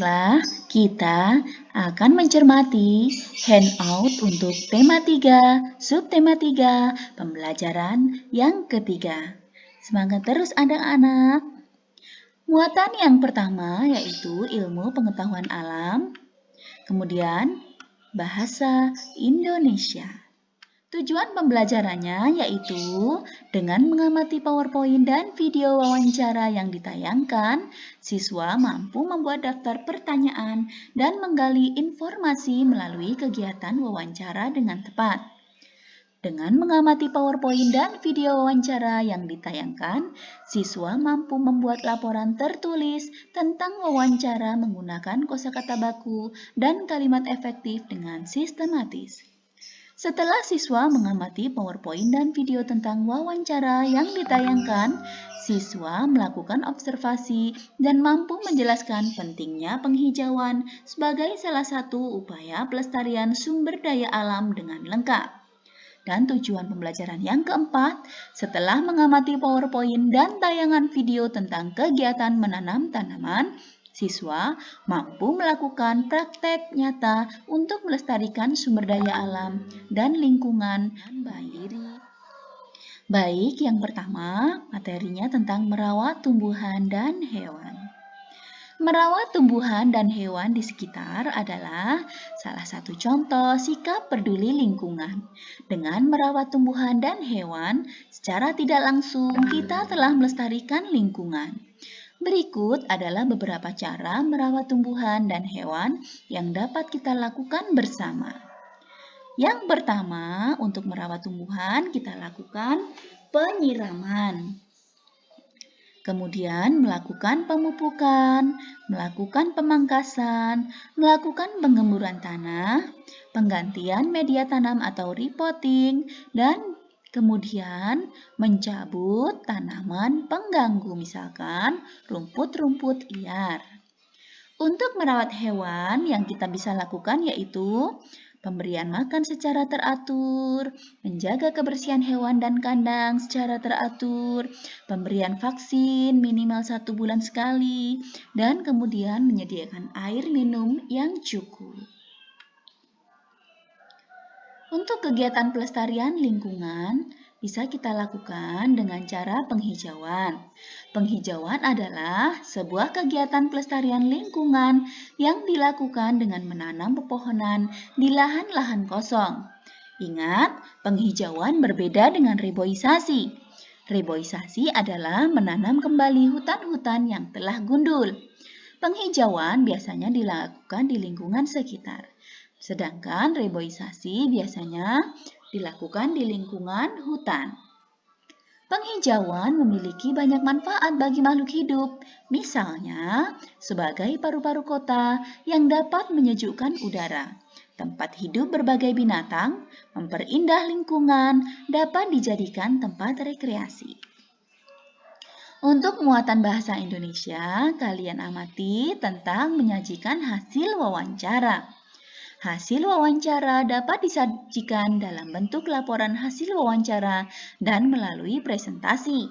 Baiklah, kita akan mencermati handout untuk tema 3, subtema 3, pembelajaran yang ketiga. Semangat terus anak-anak. Muatan yang pertama yaitu ilmu pengetahuan alam, kemudian bahasa Indonesia. Tujuan pembelajarannya yaitu dengan mengamati PowerPoint dan video wawancara yang ditayangkan, siswa mampu membuat daftar pertanyaan dan menggali informasi melalui kegiatan wawancara dengan tepat. Dengan mengamati PowerPoint dan video wawancara yang ditayangkan, siswa mampu membuat laporan tertulis tentang wawancara menggunakan kosakata baku dan kalimat efektif dengan sistematis. Setelah siswa mengamati PowerPoint dan video tentang wawancara yang ditayangkan, siswa melakukan observasi dan mampu menjelaskan pentingnya penghijauan sebagai salah satu upaya pelestarian sumber daya alam dengan lengkap. Dan tujuan pembelajaran yang keempat, setelah mengamati PowerPoint dan tayangan video tentang kegiatan menanam tanaman, siswa mampu melakukan praktek nyata untuk melestarikan sumber daya alam dan lingkungan sendiri. Baik, yang pertama materinya tentang merawat tumbuhan dan hewan. Merawat tumbuhan dan hewan di sekitar adalah salah satu contoh sikap peduli lingkungan. Dengan merawat tumbuhan dan hewan, secara tidak langsung kita telah melestarikan lingkungan. Berikut adalah beberapa cara merawat tumbuhan dan hewan yang dapat kita lakukan bersama. Yang pertama, untuk merawat tumbuhan kita lakukan penyiraman. Kemudian melakukan pemupukan, melakukan pemangkasan, melakukan penggemburan tanah, penggantian media tanam atau repotting, dan kemudian mencabut tanaman pengganggu, misalkan rumput-rumput liar. Untuk merawat hewan yang kita bisa lakukan yaitu pemberian makan secara teratur, menjaga kebersihan hewan dan kandang secara teratur, pemberian vaksin minimal 1 bulan sekali, dan kemudian menyediakan air minum yang cukup. Untuk kegiatan pelestarian lingkungan, bisa kita lakukan dengan cara penghijauan. Penghijauan adalah sebuah kegiatan pelestarian lingkungan yang dilakukan dengan menanam pepohonan di lahan-lahan kosong. Ingat, penghijauan berbeda dengan reboisasi. Reboisasi adalah menanam kembali hutan-hutan yang telah gundul. Penghijauan biasanya dilakukan di lingkungan sekitar. Sedangkan reboisasi biasanya dilakukan di lingkungan hutan. Penghijauan memiliki banyak manfaat bagi makhluk hidup, misalnya sebagai paru-paru kota yang dapat menyejukkan udara. Tempat hidup berbagai binatang, memperindah lingkungan, dapat dijadikan tempat rekreasi. Untuk muatan bahasa Indonesia, kalian amati tentang menyajikan hasil wawancara. Hasil wawancara dapat disajikan dalam bentuk laporan hasil wawancara dan melalui presentasi.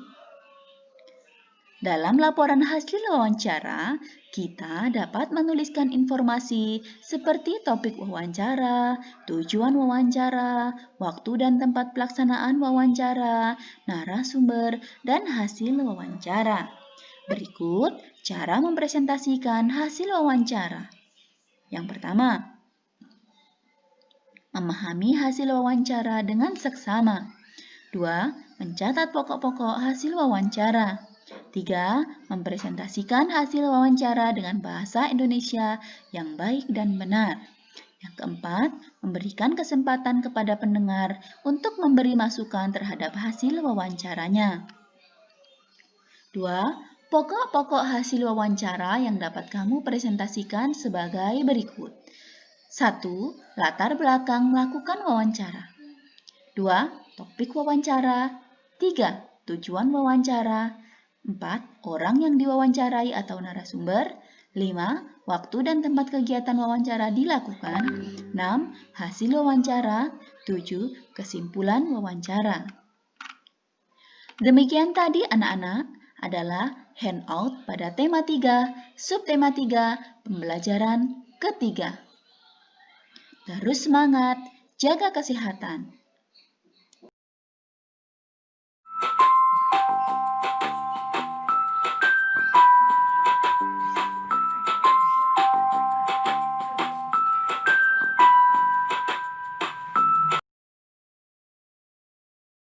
Dalam laporan hasil wawancara, kita dapat menuliskan informasi seperti topik wawancara, tujuan wawancara, waktu dan tempat pelaksanaan wawancara, narasumber, dan hasil wawancara. Berikut cara mempresentasikan hasil wawancara. Yang pertama, memahami hasil wawancara dengan seksama. 2. Mencatat pokok-pokok hasil wawancara. 3. Mempresentasikan hasil wawancara dengan bahasa Indonesia yang baik dan benar. Yang keempat, memberikan kesempatan kepada pendengar untuk memberi masukan terhadap hasil wawancaranya. 2. Pokok-pokok hasil wawancara yang dapat kamu presentasikan sebagai berikut. 1. Latar belakang melakukan wawancara. 2. Topik wawancara. 3. Tujuan wawancara. 4. Orang yang diwawancarai atau narasumber. 5. Waktu dan tempat kegiatan wawancara dilakukan. 6. Hasil wawancara. 7. Kesimpulan wawancara. Demikian tadi anak-anak. adalah handout pada tema 3, subtema 3, pembelajaran ketiga. Terus semangat, jaga kesehatan.